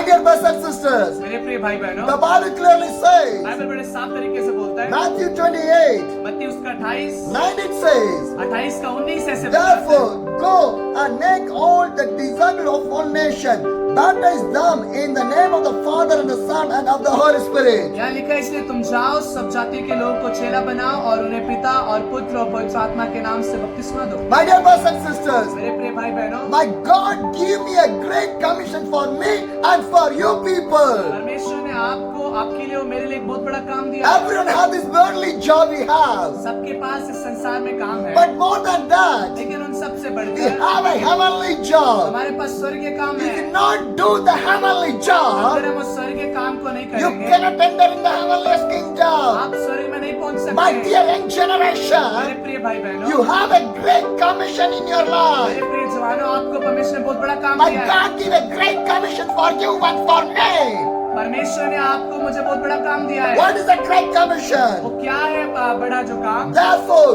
My dear brothers and sisters, मेरे प्रिय भाई बहनों, the Bible clearly says, Bible बड़े साफ तरीके से बोलता है, Matthew 28, मत्ती उसका 28, 9 it says, 28 का 19 ऐसे बोलता है, therefore go and make all the disciples of all nations, baptize them in the name of the Father and the Son and of the Holy Spirit. यहाँ लिखा है इसलिए तुम जाओ सब जाति के लोगों को चेला बनाओ और उन्हें पिता और पुत्र और पवित्र आत्मा के नाम से बपतिस्मा दो। My dear brothers and sisters, मेरे प्रिय भाई बहनों, my God give me a great commission for me and for you people. परमेश्वर ने आपको, आपके लिए और मेरे लिए एक बहुत बड़ा काम दिया है। Everyone has this worldly job we have. सबके पास इस संसार में काम है, But more than that, लेकिन उन सबसे we बढ़कर have a heavenly job. हमारे पास स्वर्गीय काम If है। you not do the heavenly अगर job, हम उस स्वर्गीय काम को नहीं you करेंगे, cannot enter in the heavenly kingdom. आप स्वर्ग में नहीं पहुंच My सकते। dear young मेरे generation, प्रिय भाई बहनों, you have a great commission in your मेरे life. प्रिय जवानों, आपको परमेश्वर ने बहुत बड़ा काम My दिया है। God give a great commission for you and for me. परमेश्वर ने आपको, मुझे बहुत बड़ा काम दिया है। What is the great commission? वो क्या है बड़ा जो काम? Therefore,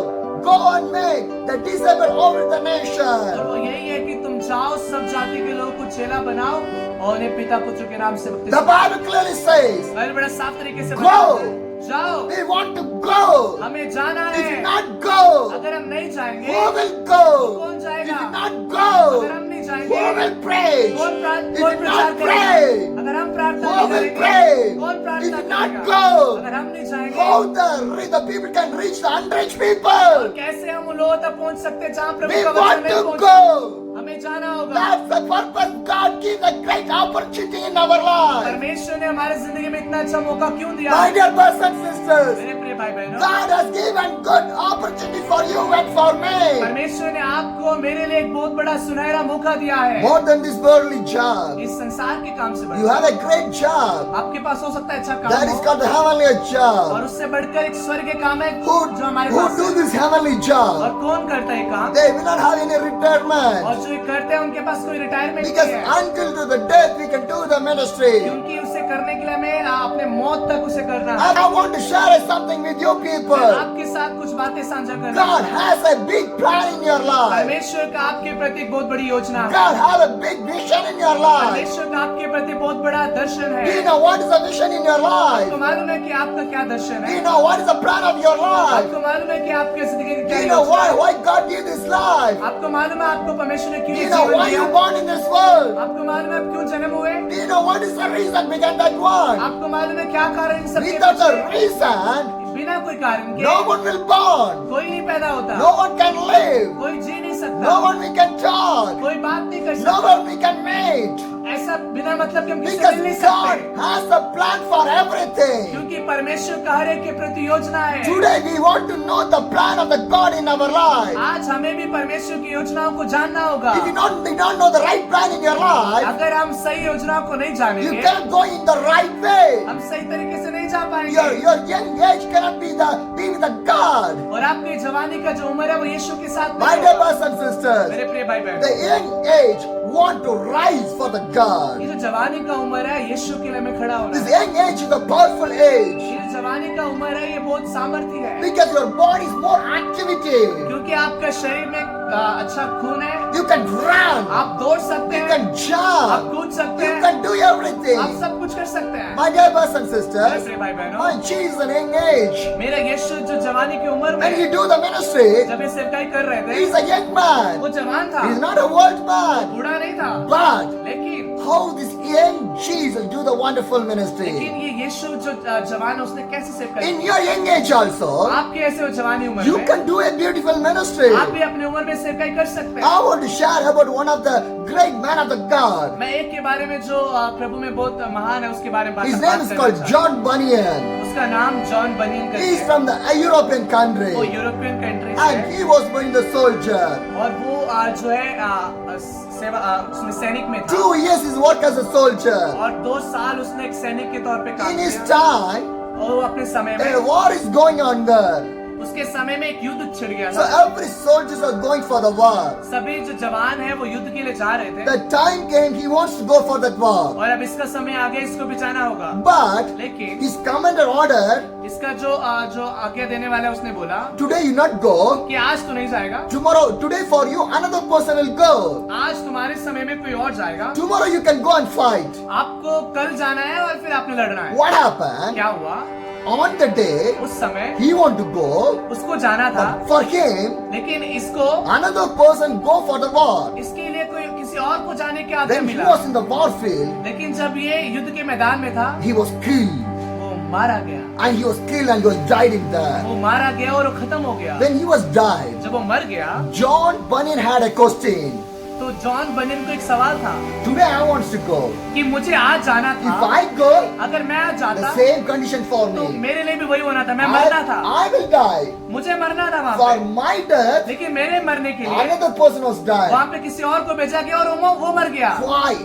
go and make the disciple over the और nation. वो यही है कि तुम जाओ सब जाति के लोगों को चेला बनाओ और उन्हें पिता पुत्र के नाम से The बपतिस्मा दो। Bible clearly says, बाइबल बड़ा साफ तरीके से Go. बताता है, जाओ, we want to go. हमें जाना If you है। not go, अगर हम नहीं जाएंगे, who will go? कौन If जाएगा? you not अगर go, हम नहीं who जाएंगे, will preach? कौन If कौन you प्रचार not करेगा? pray, अगर हम प्रार्थना who नहीं will करेंगे, pray? कौन If प्रार्थना you not करेगा? go, अगर हम नहीं जाएंगे, how the people can reach the unreached और people? कैसे हम उन लोगों तक पहुंच सकते हैं जहाँ प्रभु We का वचन want नहीं to पहुंच? go. हमें जाना होगा। That's the purpose God gives a great opportunity in our life. परमेश्वर ने हमारे जिंदगी में इतना अच्छा मौका क्यों दिया? My dear brothers and sisters, मेरे प्रिय भाई बहनों, God has given good opportunity for you and for me. परमेश्वर ने आपको, मेरे लिए एक बहुत बड़ा सुनहरा मौका दिया है। More than this worldly job, इस संसार के काम से you बढ़कर have a great job. आपके पास हो सकता है अच्छा काम That is हो, called the heavenly और job. उससे बढ़कर एक स्वर्ग के काम है Who, जो हमारे who पास do है। this heavenly और job? कौन करता है ये काम? They will not have any retirement. और जो ये करते हैं उनके पास कोई रिटायरमेंट Because नहीं है, until to the death we can do the ministry. क्योंकि उसे करने के लिए हमें अपने मौत तक उसे करना है। And I want to share something with you मैं people. आपके साथ कुछ बातें साझा करना God चाहता हूं। has a big plan in your life. परमेश्वर का आपके प्रति एक बहुत बड़ी योजना है। God has a big vision in your life. परमेश्वर का आपके प्रति बहुत बड़ा दर्शन Do you है। know what is the vision in your life? आपको मालूम है कि आपका क्या दर्शन Do है? you know what is the plan of your life? आपको मालूम है कि आपके जिंदगी की Do क्या you know योजना है? why God gave this life? आपको मालूम है आपको परमेश्वर ने Do क्यों you ये know जीवन why you दिया? born in this world? आपको मालूम है आप क्यों जन्म हुए? Do you know what is the reason behind that one? आपको मालूम है क्या कारण इन सब के Without the पीछे? reason, बिना कोई कारण के no one will born. कोई नहीं पैदा होता, No one can live. कोई जी नहीं सकता, No one we can talk. कोई बात नहीं कर No सकता। one we can meet. ऐसा बिना मतलब के हम किसी से Because मिल नहीं God सकते, has a plan for everything. क्योंकि परमेश्वर का हर एक के प्रति योजना है। Today we want to know the plan of the God in our life. आज हमें भी परमेश्वर की योजनाओं को जानना होगा। If we don't know the right plan in your life, अगर हम सही योजनाओं को नहीं you जानेंगे, cannot go in the right way. हम सही तरीके से नहीं जा Your पाएंगे, young age cannot be with the God. और आपकी जवानी का जो उम्र है वो यीशु के साथ My नहीं dear होगा। brothers and sisters, मेरे प्रिय भाई बहन, the young age want to rise for the God. ये जो जवानी का उम्र है यीशु के लिए हमें खड़ा होना This है। young age is a powerful age ये जो जवानी का उम्र है ये बहुत सामर्थ्य है, because your body is more activity. क्योंकि आपका शरीर में अच्छा खून है, You can run, आप दौड़ सकते you हैं, can आप jump, कूद सकते you हैं, can do आप everything. सब कुछ कर सकते हैं। My dear brothers and मेरे sisters, प्रिय भाई बहनों, my Jesus is an young age. मेरा यीशु जो जवानी की उम्र When he में do the ministry, जब ये सेवकाई कर रहे he is थे, a young man. वो जवान था, He is not a old man. बूढ़ा नहीं था, But लेकिन how this young Jesus do the wonderful ministry? ये यीशु जो जवान है उसने कैसे सेवकाई In की? your young age also, आपके ऐसे वो जवानी उम्र you में can do a beautiful ministry. आप भी अपने उम्र में सेवकाई कर सकते हैं। I want to share about one of the great men of the God. मैं एक के बारे में जो प्रभु में बहुत महान है उसके बारे में His बात name is करना called चाहता John Bunyan. हूं। उसका नाम जॉन बनियन He करके is है। from the European वो country. यूरोपियन कंट्री से And है he was being the soldier. और वो जो है सेवा उसमें सैनिक में था 2 years his work as a soldier. और 2 साल उसने एक सैनिक के तौर पे काम In his किया time, और वो अपने समय a में war is going on there. उसके समय में एक युद्ध छिड़ गया So था। every soldiers are going for the war. सभी जो जवान है वो युद्ध के लिए जा रहे थे The time came he wants to go for that war. और अब इसका समय आ गया, इसको भी जाना होगा। But लेकिन his commander ordered, इसका जो आज्ञा देने वाला है उसने बोला today you not go. कि आज तो नहीं जाएगा, Today for you another person will go. आज तुम्हारे समय में कोई और जाएगा, Tomorrow you can go and fight. आपको कल जाना है और फिर आपने लड़ना है। What happened? क्या हुआ? On the day उस समय he want to go, उसको जाना था, but for him लेकिन इसको another person go for the war. इसके लिए कोई किसी और को जाने की आज्ञा When he मिला। was in the war field, लेकिन जब ये युद्ध के मैदान में था he was killed. वो मारा गया, And he was killed and he was died in there. वो मारा गया और वो खत्म हो गया। When he was died, जब वो मर गया John Bunyan had a question. तो जॉन बनियन को एक सवाल था Today I want to go. कि मुझे आज जाना If था, I go, अगर मैं आज the जाता same condition for तो me. मेरे लिए भी वही होना था, मैं मरना था, I will die. मुझे मरना था वहाँ For पे। my death, लेकिन मेरे मरने के लिए another person was वहाँ died. पे किसी और को भेजा गया और वो मर गया। Why?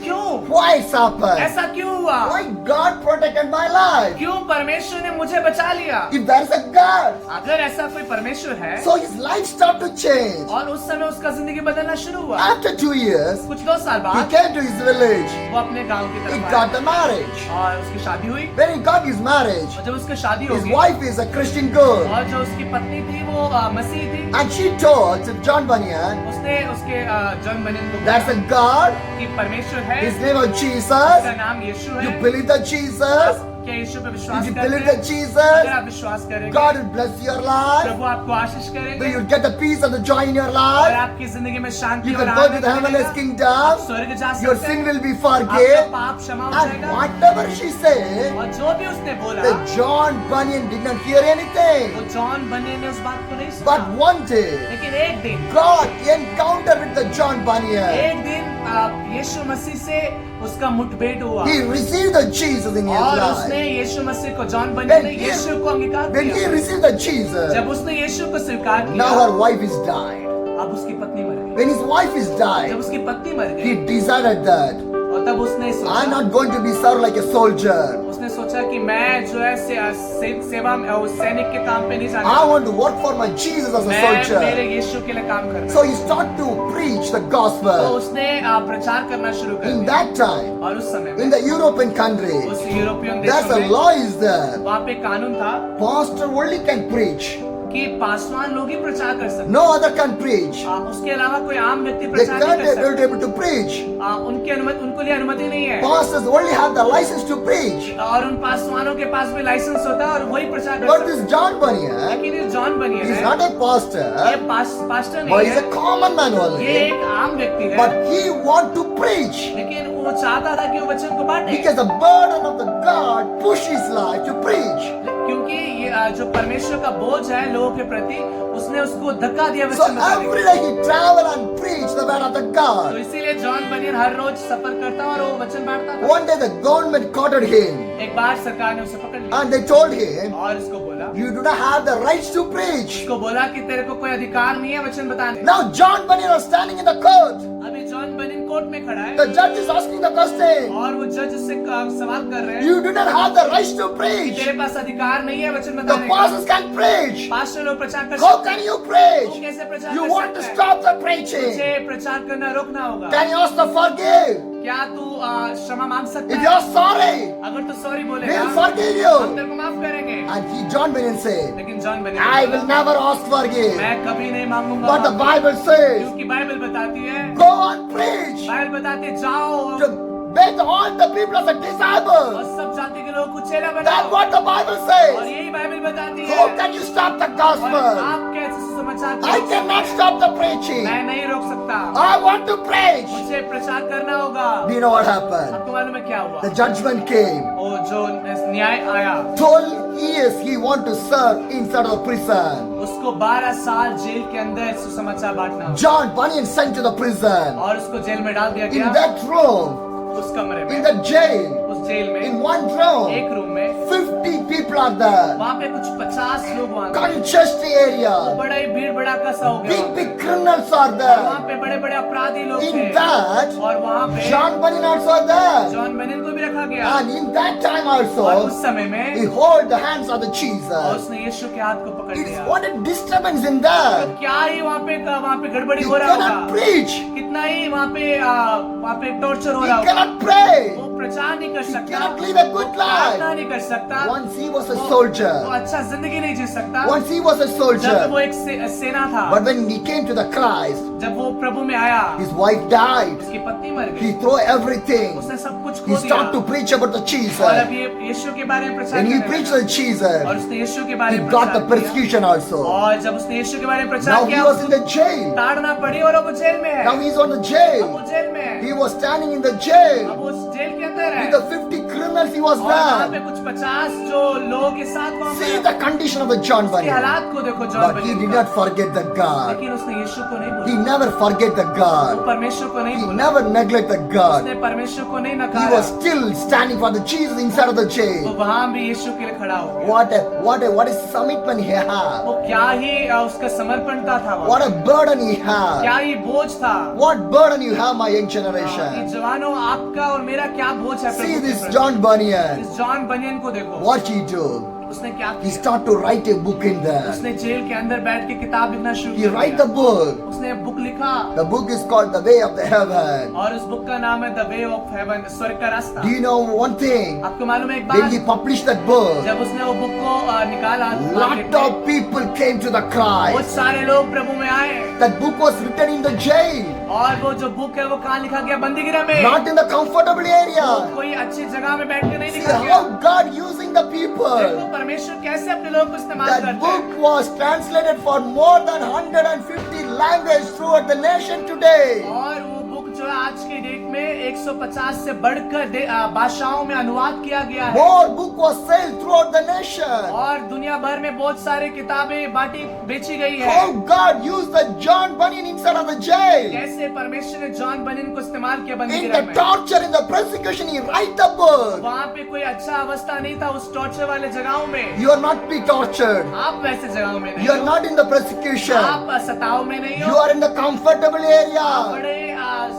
क्यों? Why it's happened? ऐसा क्यों हुआ? Why God protected my life? क्यों परमेश्वर ने मुझे बचा लिया? If there's a God, अगर ऐसा कोई परमेश्वर है so his life started to change. और उस समय उसका जिंदगी बदलना शुरू हुआ। After 2 years, कुछ 2 साल he बाद came to his village. वो अपने गांव की He तरफ got आया the marriage. और उसकी शादी हुई। When he got his marriage, और जब उसकी शादी his होगी wife is a Christian girl. और जो उसकी पत्नी थी वो मसीह थी, And she told to John Bunyan, उसने उसके जॉन बनियन को that's बोला a God. कि परमेश्वर है, His name was Jesus. उसका नाम यीशु You है। believe that Jesus? क्या यीशु पे If विश्वास you करते believe हैं? that अगर Jesus, आप विश्वास करेंगे God will bless your life. प्रभु आपको आशीष Then करेंगे you'll get the peace and the joy in your और life. आपकी जिंदगी में शांति You और can go to Anand the heavenly मिलेगा। kingdom. स्वर्ग जा Your सकते sin हैं, will be आपका forgiven. पाप क्षमा हो And जाएगा। whatever she said, और जो भी उसने बोला that John Bunyan did not hear वो anything. जॉन बनियन ने उस बात को नहीं But सुना। one day, लेकिन एक दिन God encountered with the John Bunyan. एक दिन यीशु मसीह से उसका मुठभेड़ हुआ He received the Jesus in his और life. उसने यीशु मसीह को जॉन बनियन ने When he- यीशु को अंगीकार When he किया। received the Jesus, जब उसने यीशु को स्वीकार now किया, her wife is died. अब उसकी पत्नी मर गई। When his wife is जब died, उसकी पत्नी मर he गई decided that और तब उसने I'm सोचा not going to be served like a soldier. उसने सोचा कि मैं जो है सेवा में सैनिक के काम पे नहीं जाना, I want to work for my Jesus as a मैं मेरे soldier. यीशु के लिए काम करना। So he started to preach the तो gospel. उसने प्रचार करना शुरू कर In दिया that time, और उस समय in में the European countries, उस यूरोपियन there's देशों a में law is there. वहाँ पे कानून था Pastor only can preach. कि पासवान लोग ही प्रचार कर सकते No other can preach. उसके अलावा कोई आम व्यक्ति They प्रचार can't नहीं कर be able to preach. सकता। उनकी अनुमति, उनको लिए अनुमति नहीं है Pastors only have the license to preach. और उन पासवानों के पास भी लाइसेंस होता है और वही प्रचार कर But सकते this John Bunyan, लेकिन ये जॉन बनियन he's है, not a ये pastor, पास्टर but नहीं he's है, a common man ये only. एक आम व्यक्ति है, But he want to preach लेकिन वो चाहता था कि वो वचन को बांटे because the burden of the God push his life to preach. क्योंकि ये जो परमेश्वर का बोझ है लोगों के प्रति उसने उसको धक्का दिया So वचन बताने every के। day he travel and preach the word of the तो God. इसीलिए जॉन बनियन हर रोज सफर करता और वो वचन बांटता था। One day the government caught him एक बार सरकार ने उसे पकड़ लिया and they told him, और उसको बोला you do not have the rights to preach. उसको बोला कि तेरे को कोई अधिकार नहीं है वचन बताने। Now John Bunyan was standing in the court. अभी जॉन बनियन कोर्ट में खड़ा है The judge is asking the question. और वो जज उससे सवाल कर रहे हैं You do not have the rights to कि preach. तेरे पास अधिकार नहीं है वचन The बताने का। pastors can preach. पास्टर लोग प्रचार कर How सकते can हैं, you वो preach? कैसे प्रचार You कर want to सकते हैं? stop the preaching. तुझे प्रचार करना रोकना होगा। Can you ask to forgive? क्या तू क्षमा मांग सकता If है? you're sorry, अगर तू सॉरी बोलेगा we'll forgive हम you. तेरे को माफ करेंगे। And John Bunyan said, लेकिन जॉन बनियन I ने will बोला, never ask forgive. मैं कभी नहीं मांगूंगा But the माफी। Bible says, क्योंकि बाइबल बताती है, go and preach. बाइबल बताती है जाओ To make all the people as a और disciple. सब जाति के लोगों को चेला That's बनाओ। what the Bible और says. यही बाइबल बताती है। How can you stop the और gospel? आप कैसे सुसमाचार I कर सकते cannot हैं? stop the preaching. मैं नहीं रोक सकता, I want to preach. मुझे प्रचार करना होगा। Do you know what happened? आपको मालूम है क्या हुआ? The judgment came. वो जो न्याय आया 12 years he want to serve inside of prison. उसको 12 साल जेल के अंदर सुसमाचार बांटना हुआ। John Bunyan sent to the prison. और उसको जेल में डाल दिया In गया। that room, उस कमरे in में, the jail, उस जेल में in one room, एक रूम में 50 people are there. वहाँ पे कुछ 50 लोग वहाँ थे। Congested area. बड़ा ही भीड़ भड़ाका सा हो गया। Big criminals are वहाँ there. पे बड़े बड़े अपराधी लोग In थे that, और वहाँ पे John Bunyan also there. John Benin को भी रखा गया And in that time और also, उस समय में he hold the hands of the और Jesus. उसने यीशु के हाथ को पकड़ It's लिया what a disturbance in तो that. क्या ही वहाँ पे गड़बड़ी He हो रहा cannot होगा preach. कितना ही वहाँ पे टॉर्चर हो He रहा होगा cannot pray. वो प्रचार नहीं कर सकता cannot live a good प्रार्थना life. नहीं कर सकता Once he was a वो soldier. अच्छा जिंदगी नहीं जी सकता Once he was a जब soldier. वो एक सेना था But when he came to the Christ, जब वो प्रभु में आया his wife died. उसकी पत्नी मर He गई threw everything. उसने सब कुछ He खो दिया started to preach about the और Jesus. अब ये यीशु के बारे में प्रचार When he करने preached लगा। the Jesus, और उसने यीशु के बारे he में got the प्रचार किया persecution also. और जब उसने यीशु के बारे में Now प्रचार he किया was in the jail. ताड़ना पड़ी और अब वो जेल में है Now he's on the अब jail. वो जेल में है He was standing in the अब jail. वो उस जेल के अंदर है With the 50 criminals he was और वहाँ पे there. कुछ 50 जो लोगों के साथ वहाँ See पे the condition of the John उसके Bunyan. हालात को देखो John But he banyan did का। not forget the God. लेकिन उसने यीशु को नहीं He भूला never forget the वो God. परमेश्वर को नहीं He भूला never neglect the God. उसने परमेश्वर को नहीं He नकारा was still standing for the Jesus inside of the वो jail. वहाँ भी यीशु के लिए खड़ा हो गया What a commitment he had. वो क्या ही उसका समर्पणता था What वहाँ a burden he क्या had. ही बोझ था What burden you have, my young कि generation. जवानों आपका और मेरा क्या बोझ है See प्रभु के this प्रति। John Bunyan. इस जॉन बनियन को देखो What he do? उसने क्या He किया start to write a book in there. उसने जेल के अंदर बैठ के किताब लिखना शुरू He कर write दिया the book. उसने बुक लिखा The book is called The Way of the Heaven. और उस बुक का नाम है द वे ऑफ हेवन स्वर्ग का रास्ता Do you know one thing? आपको मालूम है एक When he बात published that book, जब उसने वो बुक को निकाला market lot में, of people came to the बहुत Christ. सारे लोग प्रभु में आए That book was written in the jail, और वो जो बुक है वो कहाँ लिखा गया बंदीगृह में not in the comfortable area. कोई अच्छी जगह में बैठ के नहीं See लिखा गया how God using the people. देखो परमेश्वर कैसे अपने लोगों को इस्तेमाल That करते हैं book was translated for more than 150 languages throughout the nation today. और वो बुक जो है आज के डेट में 150 से बढ़कर भाषाओं में अनुवाद किया गया है More book was sold throughout the nation. और दुनिया भर में बहुत सारे किताबें बेची गई है How God used the John Bunyan inside of the jail. कैसे परमेश्वर ने जॉन बनियन को इस्तेमाल किया In बंदीगृह the में torture, in the persecution, he write the book. वहाँ पे कोई अच्छा अवस्था नहीं था उस टॉर्चर वाले जगहों में You are not be tortured. आप वैसे जगहों में नहीं You are हो not in the persecution. आप सताव में नहीं You हो are in the comfortable आप area. बड़े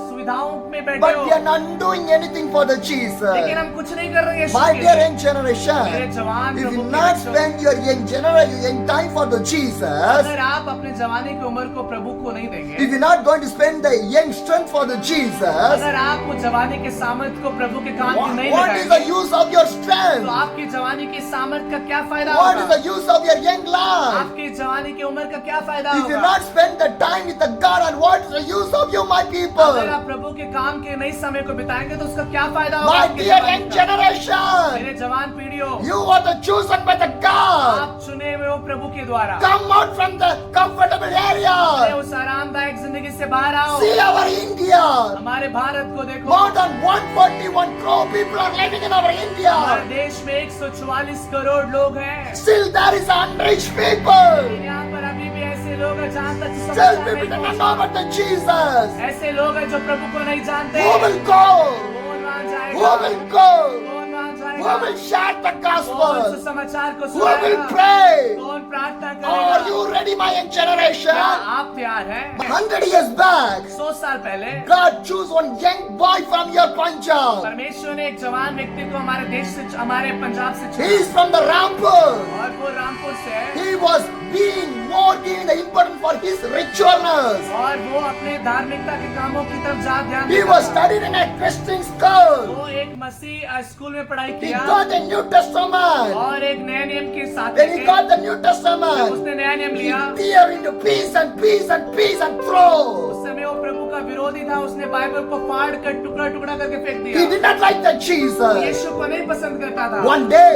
सुविधाओं में बैठे But हो we are not doing anything for the Jesus. लेकिन हम कुछ नहीं कर रहे हैं My यीशु के dear लिए। young generation, मेरे जवान if प्रभु you के not बच्चों, spend your young time for the Jesus, अगर आप अपने जवानी की उम्र को प्रभु को नहीं देंगे if you're not going to spend the young strength for the Jesus, अगर आप वो जवानी के सामर्थ्य को प्रभु के काम में नहीं what is the लगाएंगे use of your तो strength? आपकी जवानी के सामर्थ्य का क्या फायदा What is होगा the use of your young life? आपकी जवानी की उम्र का क्या फायदा If you होगा not spend the time with the God, and what is the use of you, my अगर people? आप प्रभु के काम के नई समय को बिताएंगे तो उसका क्या फायदा होगा My आपकी dear जवानी young का? generation, मेरे जवान पीढ़ियों you are the chosen by the God. आप चुने हुए हो प्रभु के द्वारा Come out from the comfortable अरे area. उस आरामदायक जिंदगी से बाहर आओ See our India. हमारे भारत को देखो More than 141 crore people are living in our हमारे India. देश में 144 करोड़ लोग हैं Still there is unreached people. यहाँ पर अभी भी ऐसे लोग हैं जहाँ तक Still समाचार people नहीं do not पहुँचा। know about the Jesus. ऐसे लोग हैं जो प्रभु को नहीं जानते Who will go? कौन वहाँ Who जाएगा will go? कौन वहाँ Who जाएगा will share the कौन gospel? सुसमाचार को Who will सुनाएगा pray? कौन प्रार्थना Are करेगा you ready, my young क्या generation? आप तैयार हैं 100 years back, 100 साल पहले God chose one young boy from your Punjab. परमेश्वर ने एक जवान व्यक्ति को हमारे देश से हमारे पंजाब से He चुना is from the Rampur. और वो रामपुर से है He was being more given the importance for his ritualness. और वो अपने धार्मिकता के कामों की तरफ ज्यादा ध्यान He देता was था। studied in a Christian school. वो एक मसीह स्कूल में पढ़ाई He किया got the New Testament. और एक नए नियम के साथ Then he लेके got the New Testament. उसने नया नियम He लिया tear into peace and peace and peace and throw. उस समय वो प्रभु का विरोधी था उसने बाइबल को फाड़ कर टुकड़ा टुकड़ा करके फेंक He दिया did not like the Jesus. यीशु को नहीं पसंद करता था One day,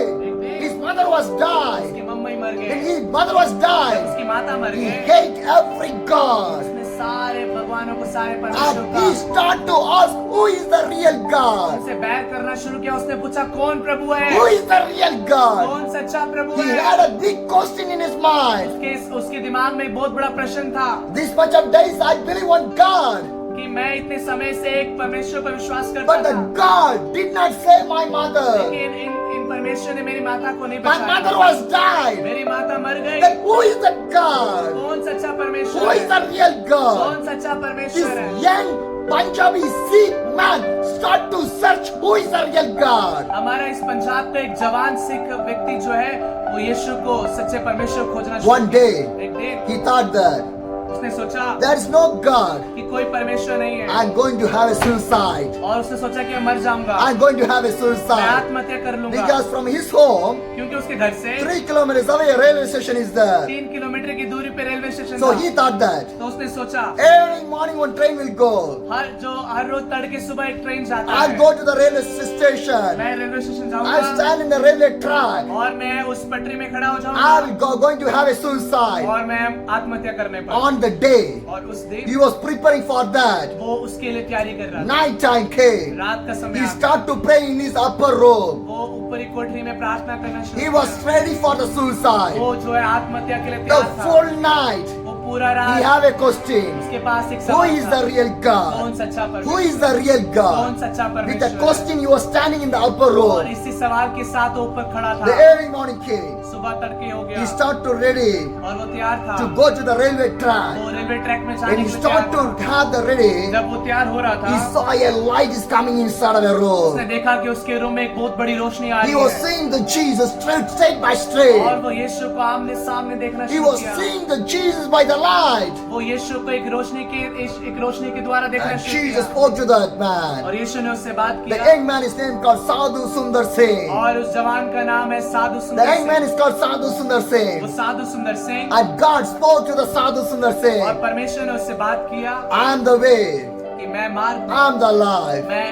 his mother was died. उसकी मम्मी मर When गई his mother was died, उसकी माता मर he गई hate every God. उसने सारे भगवानों को सारे And परमेश्वर he का started to ask, who is the real God? उनसे बैर करना शुरू किया उसने पूछा कौन प्रभु है Who is the real God? कौन सच्चा प्रभु He है had a big question in his mind. उसके दिमाग में एक बहुत बड़ा प्रश्न था This much of days I believe one God. कि मैं इतने समय से एक परमेश्वर पर विश्वास करता But the था God did not save my mother. लेकिन इन परमेश्वर ने मेरी माता को नहीं My mother बचाया, was died. मेरी माता मर गई, Then who is that God? कौन सच्चा Who परमेश्वर is है? the real God? कौन सच्चा This परमेश्वर है? young Punjabi Sikh man start to search who is the real God. हमारा इस पंजाब का एक जवान सिख व्यक्ति जो है वो यीशु को सच्चे परमेश्वर को खोजना One शुरू day किया। एक दिन he thought that उसने सोचा there is no God. कि कोई परमेश्वर नहीं है, I'm going to have a suicide. और उसने सोचा कि मैं मर जाऊंगा, I'm going to have a मैं suicide. आत्महत्या कर लूंगा, Because from his home, क्योंकि उसके घर से 3 kilometers away, a railway station is there. 3 kilometre की दूरी पे रेलवे स्टेशन So था। he thought that तो उसने सोचा every morning one train will go. हर रोज तड़के सुबह एक ट्रेन जाता I'll है, go to the railway station. मैं रेलवे स्टेशन I'll जाऊंगा stand in the railway track. और मैं उस पटरी में खड़ा हो जाऊंगा I'm going to have a suicide. और मैं आत्महत्या करने पर। On the day और उस दिन he was preparing for that, वो उसके लिए तैयारी कर रहा था। night time came. रात का समय He आ गया। started to pray in his upper room. वो ऊपरी कोठरी में प्रार्थना करना शुरू He किया। was ready for the suicide. वो जो है आत्महत्या के लिए The तैयार था। full night वो पूरा he रात have a question. उसके पास एक Who सवाल is था। the real कौन God? सच्चा Who परमेश्वर is the real कौन God? सच्चा With परमेश्वर that है? question he was standing in the upper और room. इसी सवाल के साथ वो ऊपर खड़ा The था। early morning came. सुबह तड़के हो He गया started to ready और वो तैयार था। to go to the railway track. वो रेलवे ट्रैक में When जाने he के लिए started तैयार to था। have the ready, जब वो तैयार हो रहा he था, saw a light is coming inside of the उसने room. देखा कि उसके रूम में एक बहुत बड़ी रोशनी आ He रही was है seeing the Jesus straight by और straight. वो यीशु को आमने सामने देखना He शुरू was किया। seeing the Jesus by the light. वो यीशु को एक रोशनी के द्वारा देखना And शुरू Jesus किया spoke to that man. और यीशु ने उससे बात The किया young man is named called Sadhu Sundar Singh. और उस जवान का नाम है साधु The सुंदर young man Singh. is called Sadhu Sundar वो Singh. साधु सुंदर Singh And God spoke to the Sadhu Sundar और Singh. परमेश्वर ने उससे बात किया I am the way. कि मैं मार्ग हूँ, I am the life. मैं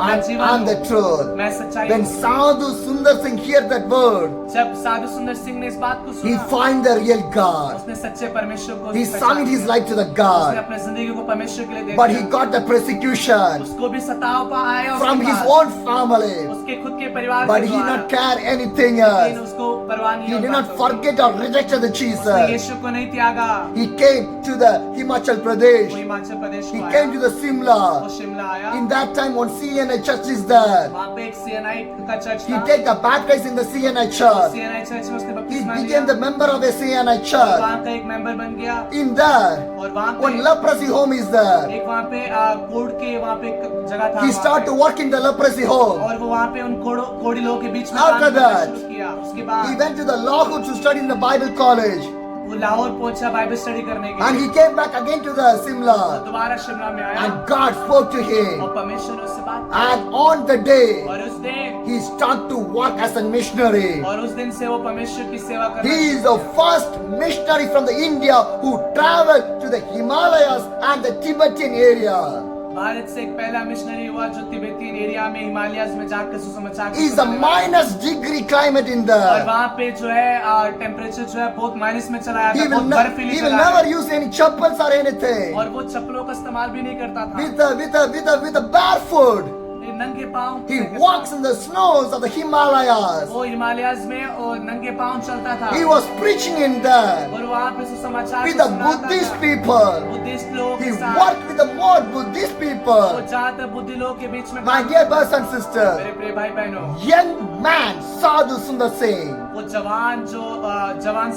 I जीवन am the हूँ, truth. मैं सच्चाई When हूँ। Sadhu Sundar Singh heard that word, जब साधु सुंदर सिंह ने इस बात को he सुना, found the real God. उसने सच्चे परमेश्वर को He पहचाना। submitted his life to the उसने God. अपने जिंदगी को परमेश्वर के लिए दे But he दिया। got the persecution उसको भी सताव पा आया from उसके his पास, own family. उसके खुद के परिवार But के he did द्वारा, not care anything लेकिन else. उसको परवाह नहीं He उन did not बातों की। forget or rejected the उसने Jesus. यीशु को नहीं त्यागा। He came to the Himachal वो Pradesh. हिमाचल प्रदेश He को came आया, to the वो Simla. शिमला आया। In that time, one CNI church is there. वहाँ पे एक सीएनआई का चर्च He था। take the baptized in the CNI church. CNI church में उसने He बपतिस्मा लिया। became the member of a CNI church. वहाँ का एक मेंबर बन गया In there, और वहाँ one पे leprosy home is there. एक वहाँ पे कोड के वहाँ पे एक जगह था He वहाँ started to पे। work in the leprosy home. और वो वहाँ पे उन कोड़ी लोगों के बीच में After काम करना that, शुरू किया। उसके He बाद went to the Lahore to study in the Bible college. वो लाहौर पहुंचा बाइबल स्टडी करने के And लिए। he came back again to the और Simla. दोबारा शिमला में आया And God spoke to और him. परमेश्वर ने उससे बात की। And on the day, और उस दिन he started to work as a missionary. और उस दिन से वो परमेश्वर की सेवा करना He is शुरू the first missionary from the India who traveled to the Himalayas and the Tibetan area. Bharat से एक पहला मिशनरी हुआ जो तिब्बतीन एरिया में हिमालयस में जाकर सुसमाचार It's a minus degree climate in और there. वहाँ पे जो है टेम्परेचर जो है बहुत माइनस में चला He जाता will, बहुत बर्फीली he will चला never use any chappals or anything. और वो चप्पलों का इस्तेमाल भी नहीं करता था With a barefoot. ये नंगे पाँव He walks in the snows of the Himalayas. वो हिमालयस में और नंगे पाँव चलता था He was preaching in there और वहाँ पे सुसमाचार with को the सुनाता Buddhist था। people. बुद्धिस्ट लोगों He के साथ worked with the more Buddhist वो people. ज्यादातर बुद्धि लोगों के बीच में My काम dear करता brothers था। and sisters, मेरे प्रिय भाई बहनों, young man Sadhu Sundar Singh, वो जवान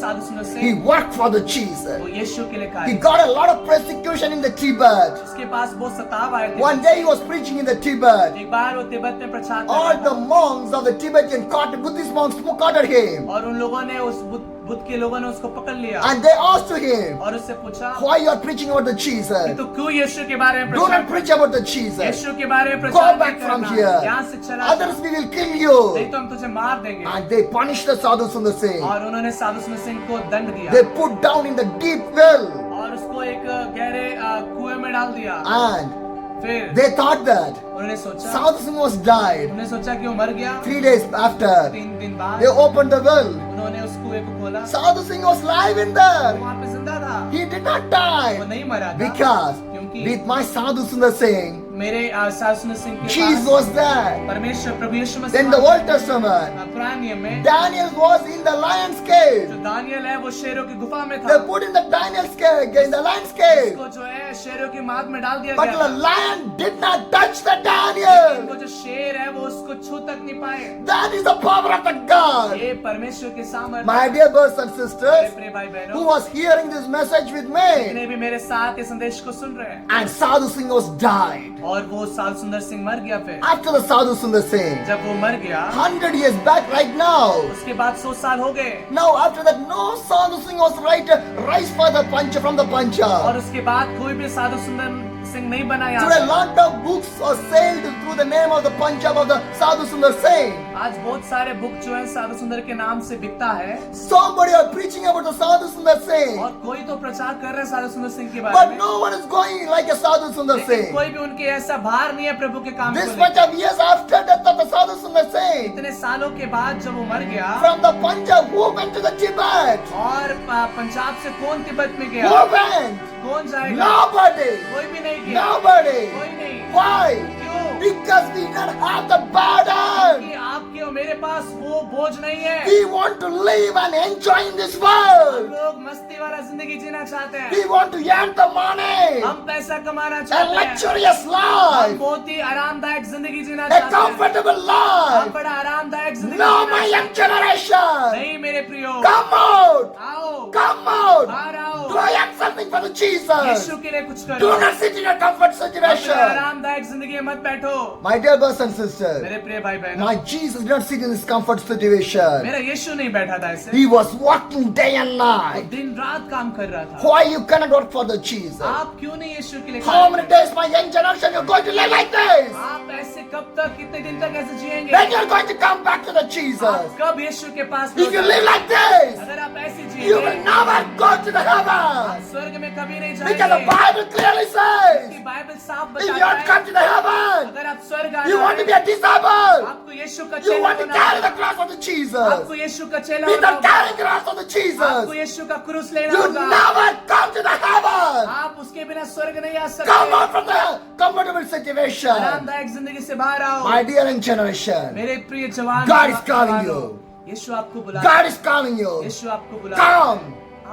साधु सुंदर he Singh worked for the Jesus. वो यीशु के लिए He कार्य got a lot of persecution in the Tibet. उसके पास बहुत सताव आए थे। One day he was preaching in the Tibet. एक बार वो तिब्बत में प्रचार कर All रहा the था monks of the Tibetan Buddhist monks caught him. और उन लोगों ने उस बुद्ध के लोगों ने उसको पकड़ लिया And they asked to him, और उससे पूछा why you are preaching about the कि Jesus? तू क्यों यीशु के बारे में Do प्रचार not preach about the Jesus. यीशु के बारे में Go प्रचार back नहीं from करना। here. यहाँ से चला जा। Others we will kill नहीं you. तो हम तुझे मार देंगे And they punished the Sadhu Sundar Singh. और उन्होंने साधु सुंदर सिंह को दंड दिया They put down in the deep well. और उसको एक गहरे कुएं में डाल दिया And फिर they thought that उन्होंने सोचा Sadhu Singh was died. उन्होंने सोचा कि वो मर गया 3 days after, 3 दिन बाद they opened the well. उन्होंने उस कुएं को खोला Sadhu Singh was live in there. वहाँ पे जिंदा था He did not वो die. नहीं मरा था Because क्योंकि with my Sadhu Sundar Singh, मेरे साधु सुंदर सिंह के Jesus पास was there. परमेश्वर प्रभु यीशु मसीह In the Old Testament, पुराने नियम में Daniel was in the lion's जो cave. दानियल है वो शेरों की गुफा में था, They put in the Daniel's cave, in the lion's cave. उसको जो है शेरों की माद में डाल दिया But गया the था। lion did not touch the लेकिन Daniel. वो जो शेर है वो उसको छू तक नहीं पाए। That is the power of the God. ये परमेश्वर के सामर्थ्य। My dear brothers and मेरे sisters, प्रिय भाई who बहनों, was hearing this message with me, जितने भी मेरे साथ ये संदेश को सुन रहे हैं, and Sadhu Singh was died. और वो साधु सुंदर सिंह मर गया। फिर After the Sadhu Sundar Singh, जब वो मर गया 100 years back right now, उसके बाद 100 साल हो गए, now after that no Sadhu Singh was rise for the Pancha from the और Pancha. उसके बाद कोई भी साधु सुंदर सिंह नहीं बना यहाँ Today a पे। lot of books are sailed through the name of the Pancha of the Sadhu Sundar Singh. आज बहुत सारे बुक जो है साधु सुंदर के नाम से बिकता है, Somebody are preaching about the Sadhu Sundar Singh, और कोई तो प्रचार कर रहे हैं साधु सुंदर सिंह के बारे but में, no one is going like a Sadhu Sundar लेकिन Singh. कोई भी उनके ऐसा भार नहीं है प्रभु के काम को This much लेकर। of years after death of the Sadhu Sundar Singh, इतने सालों के बाद जब वो मर गया, from the Punjab, who went to the Tibet? और पंजाब से कौन तिब्बत में Who गया? went? कौन जाएगा? Nobody. कोई भी नहीं गया। Nobody. कोई नहीं। Why? क्यों? Because we don't have the burden. कि आपके और मेरे पास वो बोझ नहीं है। We want to live and enjoy in this हम world. लोग मस्ती वाला जिंदगी जीना चाहते हैं, We want to earn the money. हम पैसा कमाना A चाहते हैं, luxurious हम life. बहुत ही आरामदायक जिंदगी जीना A चाहते हैं, comfortable हम life. बड़ा आरामदायक जिंदगी No, जीना my young चाहते हैं। generation. नहीं मेरे प्रियो, Come out. आओ, Come out. बाहर आओ, Do I have something for the Jesus? यीशु के लिए कुछ करो, Do not sit in a comfort अपने situation. आरामदायक जिंदगी में मत बैठो। My dear brothers and sisters, मेरे प्रिय भाई बहनों, my Jesus did not sit in this comfort situation. मेरा यीशु नहीं बैठा था ऐसे, He was working day and वो night. दिन रात काम कर रहा था। Why you cannot work for the Jesus? आप क्यों नहीं यीशु के लिए How काम many करते? days, my young generation, you're going to live like this? आप ऐसे कब तक, कितने दिन तक ऐसे जिएंगे? When you're going to come back to the आप Jesus? कब यीशु के पास If you लौटेंगे? live like this, अगर आप ऐसे you will जिएंगे, never go to the आप heaven. स्वर्ग में कभी नहीं Because the जाएंगे। Bible clearly कि says, बाइबल साफ if you बताता want to है, come to the heaven, अगर आप स्वर्ग you आना want to be है, a disciple, आपको यीशु का you चेला want to होना carry the होगा, cross of the Jesus. आपको यीशु का चेला With होना the होगा, carrying cross of the आपको Jesus, यीशु का क्रूस लेना you होगा। never come to the heaven. आप उसके बिना स्वर्ग नहीं आ Come सकते। out from the comfortable situation. आरामदायक जिंदगी से बाहर आओ। My dear young generation, मेरे प्रिय जवान, God is जवान- calling जवानों, you. यीशु आपको बुला, God is calling you. यीशु आपको बुला, Come,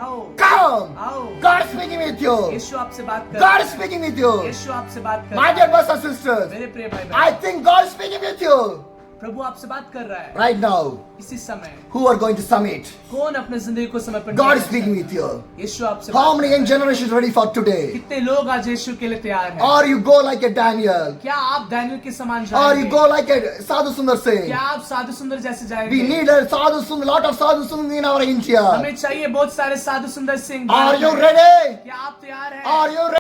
आओ, come. आओ, God is speaking with you. यीशु आपसे बात कर, God is speaking with you. यीशु आपसे बात कर, My dear brothers and sisters, मेरे प्रिय भाई I बहन, think God is speaking with you प्रभु आपसे बात कर रहा है right now. इसी समय। Who are going to submit? कौन अपने जिंदगी को समर्पण God is करना speaking चाहता with you. है? यीशु आपसे How बात many कर young रहा है। generations ready for today? कितने लोग आज यीशु के लिए तैयार हैं? Or you go like a Daniel? क्या आप दानियल के समान Or you जाएंगे? go like a Sadhu Sundar Singh? क्या आप साधु सुंदर जैसे We जाएंगे? need a Sadhu Sundar, lot of Sadhu Sundar in our India. हमें चाहिए बहुत सारे साधु सुंदर सिंह। Are you भारत में। ready? क्या आप तैयार हैं? Are you ready?